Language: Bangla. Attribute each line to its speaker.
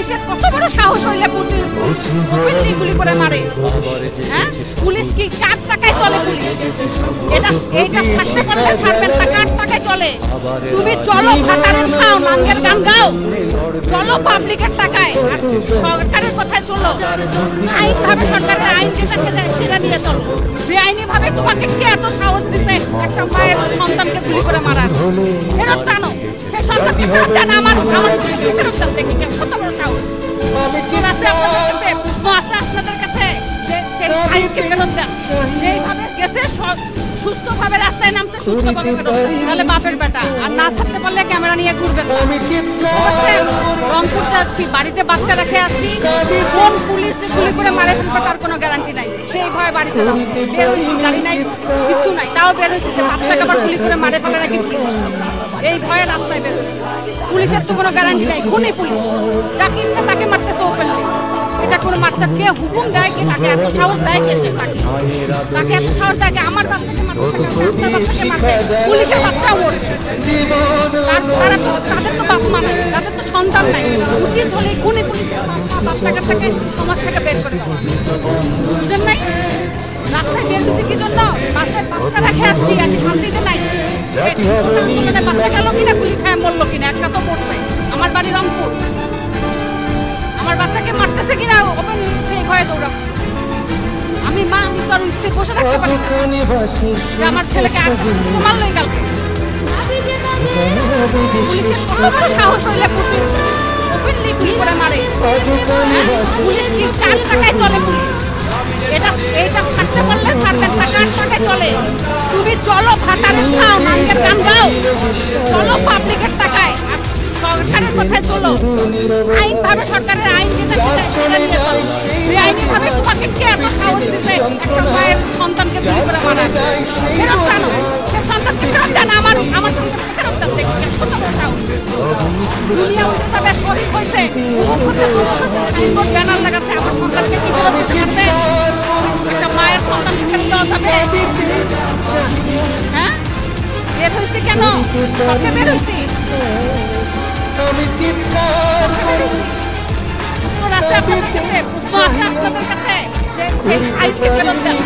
Speaker 1: পুলিশের কত বড় সাহস হইলে গুলি করে মারে। হ্যাঁ, পুলিশ কি কার টাকায় চলে? পুলিশ এটা ছাড়তে পারলে ছাড়বেন, কার টাকায় চলে? তুমি চলো ভাতারের খাও, নাঙ্গের গান গাও, চলো পাবলিকের টাকায়, আর সরকারের কথায় চলো। আইন ভাবে সরকারের আইন যেটা সেটা নিয়ে চলো। বেআইনি ভাবে তোমাকে কে এত সাহস দিতে একটা মায়ের সন্তানকে গুলি করে মারার? ফেরত জানো, সেই সন্তানকে ফেরত দেন। আমার ফেরত দেন। দেখি কত বড় সাহস আছে আপনাদের কাছে যে সেই সাইনকে ফেরত দেন। যেইভাবে গেছে সুস্থভাবে রাস্তায় নামছে, সুস্থভাবে ফেরত দেন, তাহলে বাপের বেটা। আর না ছাড়তে পারলে ক্যামেরা নিয়ে ঘুরবেন না। রংপুর যাচ্ছি, বাড়িতে বাচ্চা রেখে আসছি, কোন পুলিশ গুলি করে মারে ফেলবে তার কোনো গ্যারান্টি নাই। সেই ভয়ে বাড়িতে যাচ্ছি, বের হয়েছি, গাড়ি নাই, কিছু নাই, তাও বের হয়েছি যে বাচ্চাকে আবার গুলি করে মারে ফেলে নাকি পুলিশ। এই ভয়ে রাস্তায় বের হয়েছি। পুলিশের তো কোনো গ্যারান্টি নাই, খুনি পুলিশ, যাকে ইচ্ছা তাকে মারতেছে ওপেনলি। এটা কোনো মারতে কে হুকুম দেয়? কি তাকে এত সাহস দেয়? কে সে তাকে এত সাহস দেয়? আমার বাচ্চাকে মারতে, পুলিশের বাচ্চাও মরে। তাদের তো বাপ মা নাই, তাদের তো সন্তান নাই। উচিত হলে খুনি পুলিশের বাচ্চাকে থেকে সমাজ থেকে বের করে দেওয়া। বুঝেন নাই? রাস্তায় বের হচ্ছে কি জন্য? বাচ্চায় বাচ্চা রেখে আসছি, শান্তিতে নাই। বাচ্চা গেল কিনা, গুলি খায় মরলো কিনা, একটা তো পড়ছে। আমার বাড়ি রংপুর, আমার বাচ্চাকে মারতেছে কিনা ওপেন সেই ভয়ে দৌড়াচ্ছি। আমি মা, আমি তো আর স্থির বসে থাকতে পারি না যে আমার ছেলেকে মারলই কালকে। পুলিশের কত বড় সাহস হইলে ওপেনলি গুলি করে মারে। পুলিশ কি কার টাকায় চলে? পুলিশ এটা ছাড়তে পারলে ছাড়বেন, কার টাকায় চলে? তুমি চলো ভাতারের খাও, নাঙ্গের গান গাও, চলো পাবলিকের টাকায়, আর সরকারের কথায় চলো। আইন ভাবে সরকারের আইন যেটা সেটা নিয়ে চলো। বেআইনি ভাবে তোমাকে কে এত সাহস দিতে একটা মায়ের সন্তানকে গুলি করে মারার? ফেরত জানো, সে সন্তানকে ফেরত দেন। আমার সন্তানকে ফেরত দেন। দেখি কত বড় সাহস। দুনিয়া উল্টাবে, শহীদ হয়েছে, সাইনবোর্ড ব্যানার লাগাচ্ছে, আমার সন্তানকে কি ফেরত দিতে পারবে? একটা মায়ের সন্তানকে ফেরত দেওয়া যাবে? হ্যাঁ, বের হয়েছি কেন? সবকে বের হয়েছি, আপনাদের কাছে যে সেই সাইডকে ফেরত দেন।